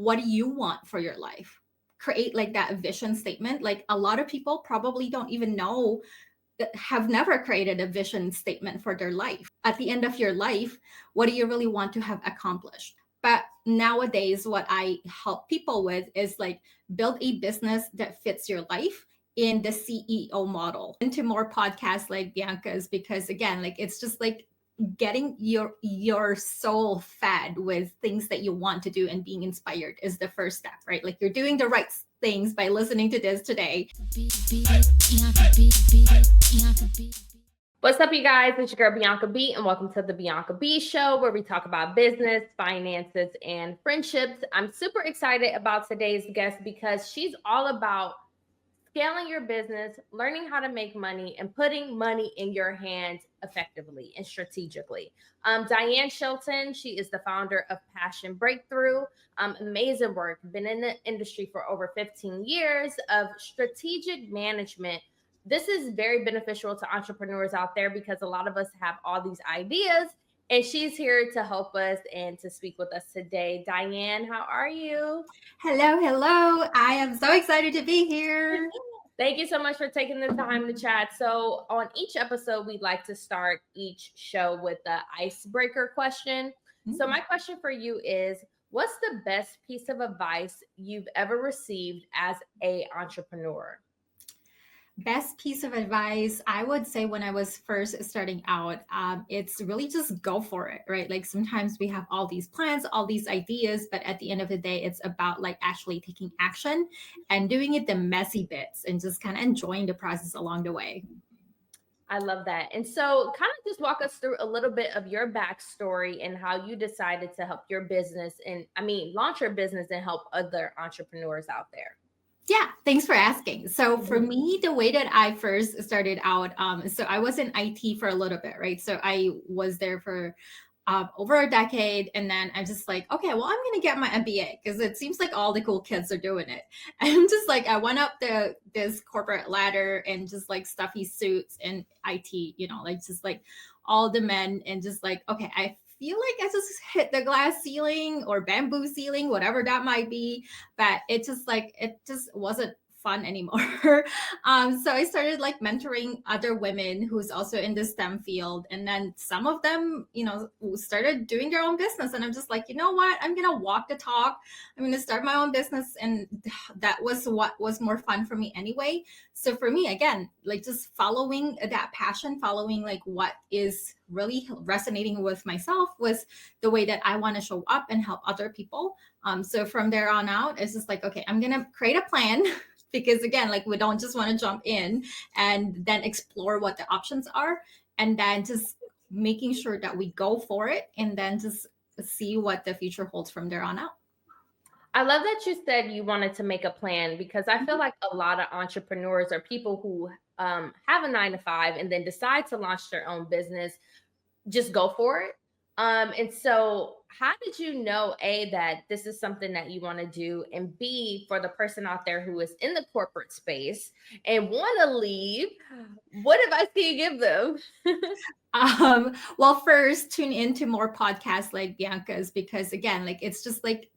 what do you want for your life? Create like that vision statement. Like a lot of people probably don't even know, have never created a vision statement for their life. At the end of your life, what do you really want to have accomplished? But nowadays, what I help people with is like build a business that fits your life in the CEO model. Into more podcasts like Bianca's, because again, like it's just like getting your soul fed with things that you want to do, and being inspired is the first step, right? Like you're doing the right things by listening to this today. What's up, you guys? It's your girl Bianca B, and welcome to the Bianca B Show, where we talk about business, finances, and friendships. I'm super excited about today's guest because she's all about scaling your business, learning how to make money, and putting money in your hands effectively and strategically. Dianne Shelton, she is the founder of Passion Breakthrough. Amazing work. Been in the industry for over 15 years of strategic management. This is very beneficial to entrepreneurs out there because a lot of us have all these ideas, and she's here to help us and to speak with us today. Diane, how are you? Hello. I am so excited to be here. Thank you so much for taking the time to chat. So on each episode, we'd like to start each show with the icebreaker question. So my question for you is, what's the best piece of advice you've ever received as an entrepreneur? Best piece of advice, I would say when I was first starting out, it's really just go for it, right? Like sometimes we have all these plans, all these ideas, but at the end of the day, it's about like actually taking action and doing it the messy bits and just kind of enjoying the process along the way. I love that. And so kind of just walk us through a little bit of your backstory and how you decided to help your business launch your business and help other entrepreneurs out there. Yeah, thanks for asking. So for me, the way that I first started out, so I was in IT for a little bit, right? So I was there for over a decade, and then I'm just like, okay, well, I'm gonna get my MBA because it seems like all the cool kids are doing it. I'm just like, I went up this corporate ladder and just like stuffy suits and IT, like just like all the men, and just like, okay, I feel like I just hit the glass ceiling or bamboo ceiling, whatever that might be. But it just wasn't fun anymore. So I started like mentoring other women who's also in the STEM field. And then some of them, started doing their own business. And I'm just like, you know what? I'm going to walk the talk. I'm going to start my own business. And that was what was more fun for me anyway. So for me, again, like just following that passion, following like what is really resonating with myself was the way that I want to show up and help other people. So from there on out, it's just like, okay, I'm going to create a plan because again, like we don't just want to jump in and then explore what the options are, and then just making sure that we go for it and then just see what the future holds from there on out. I love that you said you wanted to make a plan, because I feel like a lot of entrepreneurs are people who have a 9-to-5 and then decide to launch their own business, just go for it. And so how did you know, A, that this is something that you want to do, and B, for the person out there who is in the corporate space and want to leave, what advice do you give them? Well, first tune into more podcasts like Bianca's, because again, like it's just like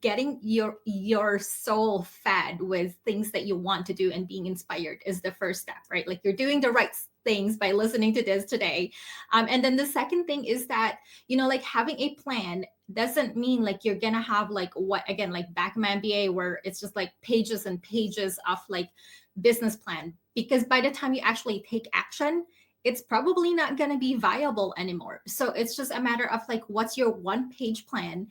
getting your soul fed with things that you want to do and being inspired is the first step, right? Like you're doing the right things by listening to this today. And then the second thing is that, like having a plan doesn't mean like you're gonna have like like back in my MBA where it's just like pages and pages of like business plan, because by the time you actually take action, it's probably not going to be viable anymore. So it's just a matter of like, what's your 1-page plan,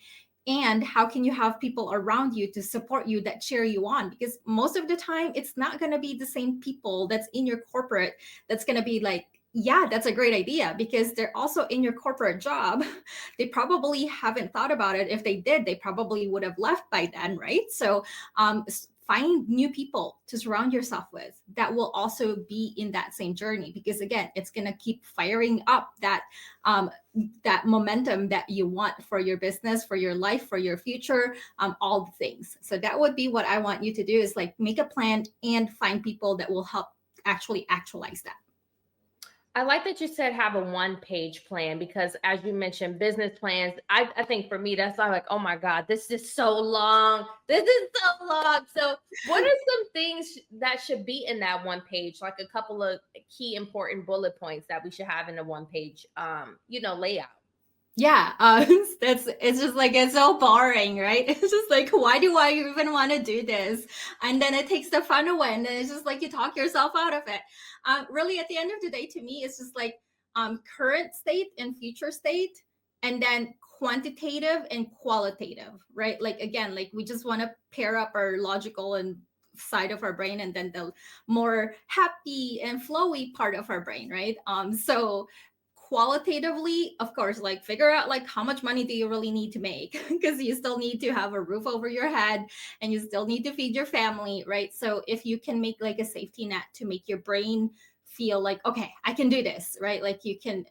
and how can you have people around you to support you that cheer you on? Because most of the time, it's not going to be the same people that's in your corporate that's going to be like, yeah, that's a great idea, because they're also in your corporate job. They probably haven't thought about it. If they did, they probably would have left by then, right? So find new people to surround yourself with that will also be in that same journey, because again, it's going to keep firing up that momentum that you want for your business, for your life, for your future, all the things. So that would be what I want you to do, is like make a plan and find people that will help actually actualize that. I like that you said have a one-page plan, because as you mentioned, business plans, I think for me, that's why I'm like, oh my God, this is so long. This is so long. So what are some things that should be in that one page? Like a couple of key important bullet points that we should have in a one page, layout. Yeah, it's just like it's so boring, right? It's just like, why do I even want to do this? And then it takes the fun away, and then it's just like you talk yourself out of it. Really, at the end of the day, to me, it's just like current state and future state, and then quantitative and qualitative, right? Like again, like we just want to pair up our logical and side of our brain, and then the more happy and flowy part of our brain, right? So qualitatively, of course, like figure out like how much money do you really need to make, because you still need to have a roof over your head and you still need to feed your family, right? So if you can make like a safety net to make your brain feel like, okay, I can do this, right? Like you can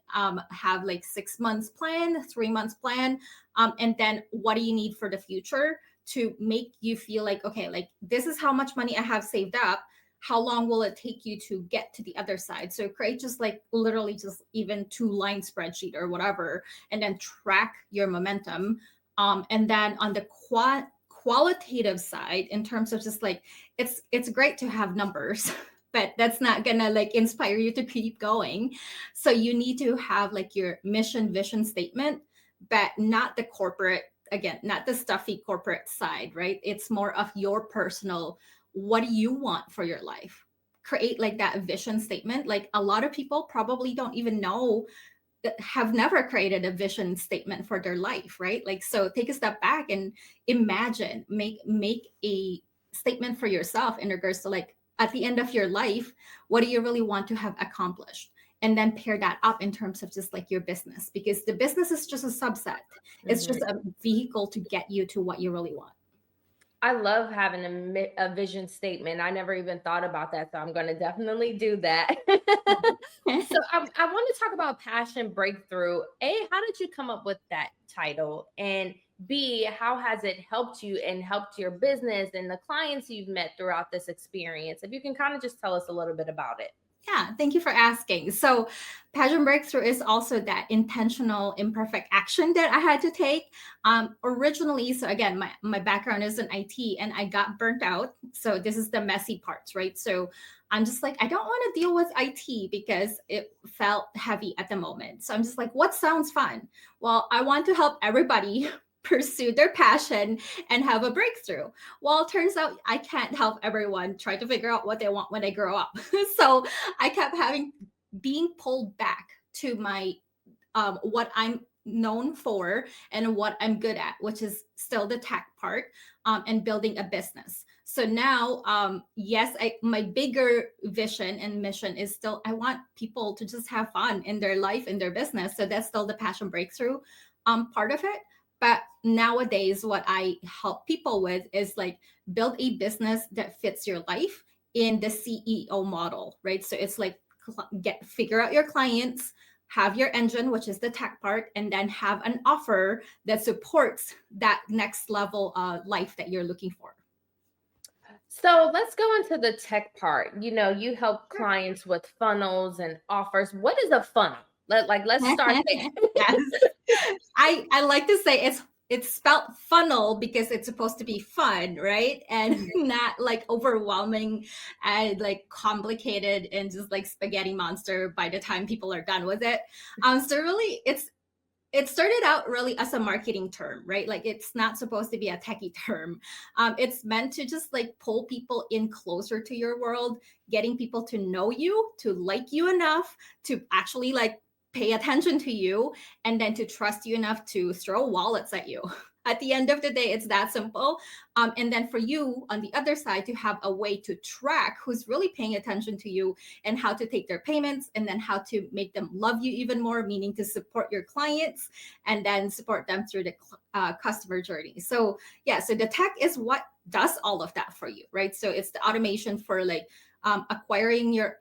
have like 6 months plan, 3 months plan, and then what do you need for the future to make you feel like, okay, like this is how much money I have saved up, how long will it take you to get to the other side? So create just like literally just even 2-line spreadsheet or whatever, and then track your momentum. And then on the qualitative side, in terms of just like, it's great to have numbers, but that's not gonna like inspire you to keep going. So you need to have like your mission vision statement, but not the corporate, again, not the stuffy corporate side, right? It's more of your personal, what do you want for your life? Create like that vision statement. Like a lot of people probably don't even know, that have never created a vision statement for their life, right? Like, so take a step back and imagine, make a statement for yourself in regards to like, at the end of your life, what do you really want to have accomplished? And then pair that up in terms of just like your business, because the business is just a subset. It's just a vehicle to get you to what you really want. I love having a vision statement. I never even thought about that, so I'm going to definitely do that. So I want to talk about passion breakthrough. A, how did you come up with that title? And B, how has it helped you and helped your business and the clients you've met throughout this experience? If you can kind of just tell us a little bit about it. Yeah, thank you for asking. So, passion breakthrough is also that intentional, imperfect action that I had to take. Originally, so again, my background is in IT, and I got burnt out. So this is the messy parts, right? So I'm just like, I don't want to deal with IT because it felt heavy at the moment. So I'm just like, what sounds fun? Well, I want to help everybody pursue their passion and have a breakthrough. Well, it turns out I can't help everyone try to figure out what they want when they grow up. So I kept being pulled back to my what I'm known for and what I'm good at, which is still the tech part, and building a business. So now, yes, my bigger vision and mission is still, I want people to just have fun in their life, in their business. So that's still the passion breakthrough part of it. But nowadays, what I help people with is like build a business that fits your life in the CEO model, right? So it's like figure out your clients, have your engine, which is the tech part, and then have an offer that supports that next level life that you're looking for. So let's go into the tech part. You help clients with funnels and offers. What is a funnel? Let's start there. Yes. I like to say it's spelled funnel because it's supposed to be fun, right? And not like overwhelming and like complicated and just like spaghetti monster by the time people are done with it. So really it started out really as a marketing term, right? Like it's not supposed to be a techie term. It's meant to just like pull people in closer to your world, getting people to know you, to like you enough to actually like pay attention to you, and then to trust you enough to throw wallets at you. At the end of the day, it's that simple. And then for you on the other side to have a way to track who's really paying attention to you and how to take their payments, and then how to make them love you even more, meaning to support your clients and then support them through the customer journey. So yeah, so the tech is what does all of that for you, right? So it's the automation for like acquiring your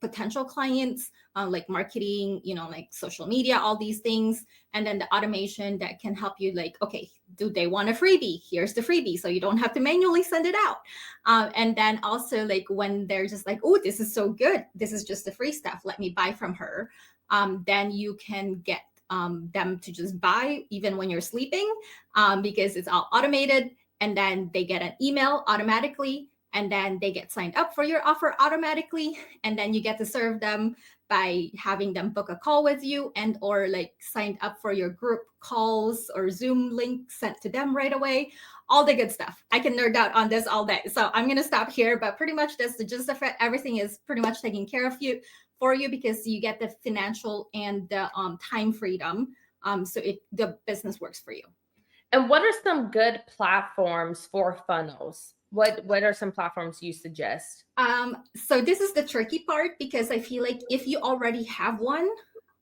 potential clients, like marketing, like social media, all these things. And then the automation that can help you, like, okay, do they want a freebie? Here's the freebie. So you don't have to manually send it out. And then also, like, when they're just like, oh, this is so good, this is just the free stuff, let me buy from her. Then you can get them to just buy even when you're sleeping, because it's all automated. And then they get an email automatically, and then they get signed up for your offer automatically. And then you get to serve them by having them book a call with you, and or like signed up for your group calls or Zoom link sent to them right away. All the good stuff. I can nerd out on this all day. So I'm going to stop here, but pretty much that's the gist of it. Everything is pretty much taken care of for you, because you get the financial and the time freedom. So the business works for you. And what are some good platforms for funnels? What are some platforms you suggest? So this is the tricky part, because I feel like if you already have one,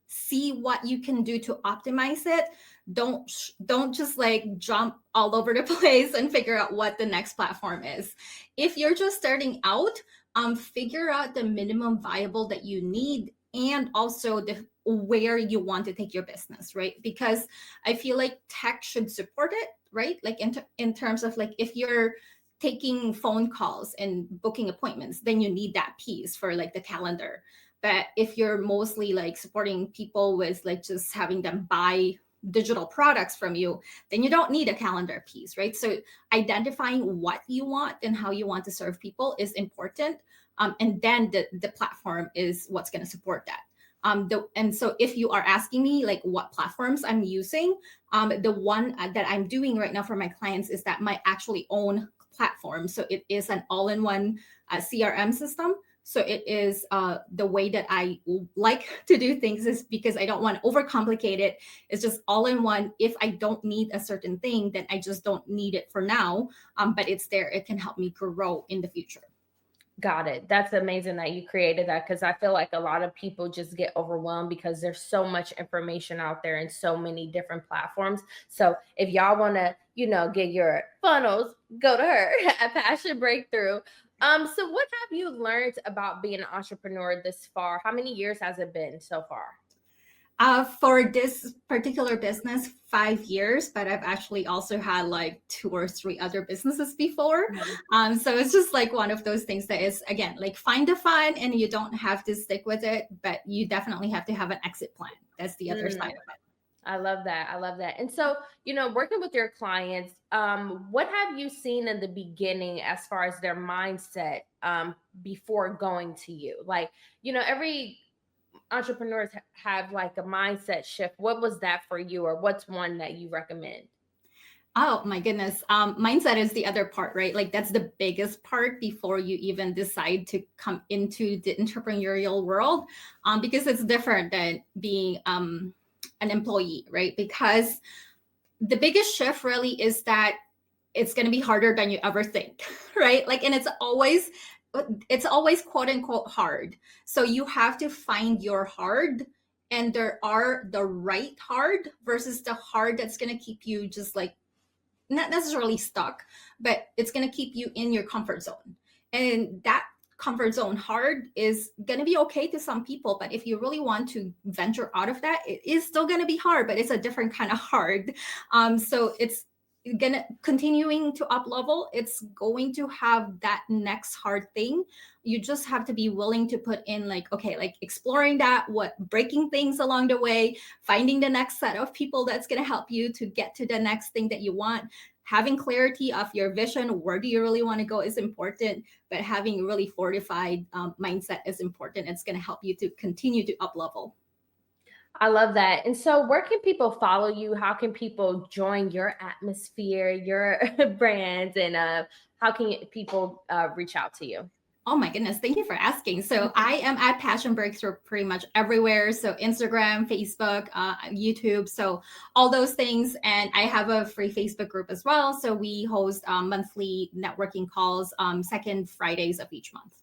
see what you can do to optimize it. Don't just like jump all over the place and figure out what the next platform is. If you're just starting out, figure out the minimum viable that you need, and also where you want to take your business, right? Because I feel like tech should support it, right? Like in terms of like, if you're taking phone calls and booking appointments, then you need that piece for like the calendar. But if you're mostly like supporting people with like just having them buy digital products from you, then you don't need a calendar piece, right? So identifying what you want and how you want to serve people is important. And then the platform is what's going to support that. And so if you are asking me like what platforms I'm using, the one that I'm doing right now for my clients is that my actually own platform. So it is an all-in-one CRM system. So it is the way that I like to do things, is because I don't want to overcomplicate it. It's just all in one. If I don't need a certain thing, then I just don't need it for now. But it's there. It can help me grow in the future. Got it. That's amazing that you created that, because I feel like a lot of people just get overwhelmed because there's so much information out there and so many different platforms. So if y'all want to, get your funnels, go to her at Passion Breakthrough. So what have you learned about being an entrepreneur this far? How many years has it been so far? For this particular business, 5 years, but I've actually also had like 2 or 3 other businesses before. Mm-hmm. So it's just like one of those things that is, again, like find the fun, and you don't have to stick with it, but you definitely have to have an exit plan. That's the other side of it. I love that. And so, working with your clients, what have you seen in the beginning as far as their mindset before going to you? Like, every entrepreneurs have like a mindset shift. What was that for you, or what's one that you recommend? Oh my goodness. Mindset is the other part, right? Like that's the biggest part before you even decide to come into the entrepreneurial world, because it's different than being an employee, right? Because the biggest shift really is that it's going to be harder than you ever think, right? Like, and it's always quote unquote hard. So you have to find your hard, and there are the right hard versus the hard that's going to keep you just like not necessarily stuck, but it's going to keep you in your comfort zone. And that comfort zone hard is going to be okay to some people, but if you really want to venture out of that, it is still going to be hard, but it's a different kind of hard. So it's gonna continuing to up level. It's going to have that next hard thing. You just have to be willing to put in like exploring that, breaking things along the way, finding the next set of people that's going to help you to get to the next thing that you want. Having clarity of your vision, where do you really want to go, is important, but having a really fortified mindset is important. It's going to help you to continue to up level. I love that. And so where can people follow you? How can people join your atmosphere, your brands, and how can people reach out to you? Oh my goodness. Thank you for asking. So I am at Passion Breakthrough pretty much everywhere. So Instagram, Facebook, YouTube, so all those things. And I have a free Facebook group as well. So we host monthly networking calls, second Fridays of each month.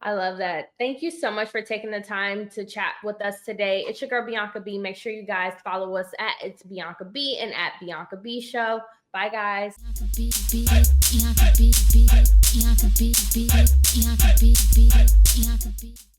I love that. Thank you so much for taking the time to chat with us today. It's your girl, Bianca B. Make sure you guys follow us at It's Bianca B and at Bianca B Show. Bye, guys. Bianca B, B, Bianca B.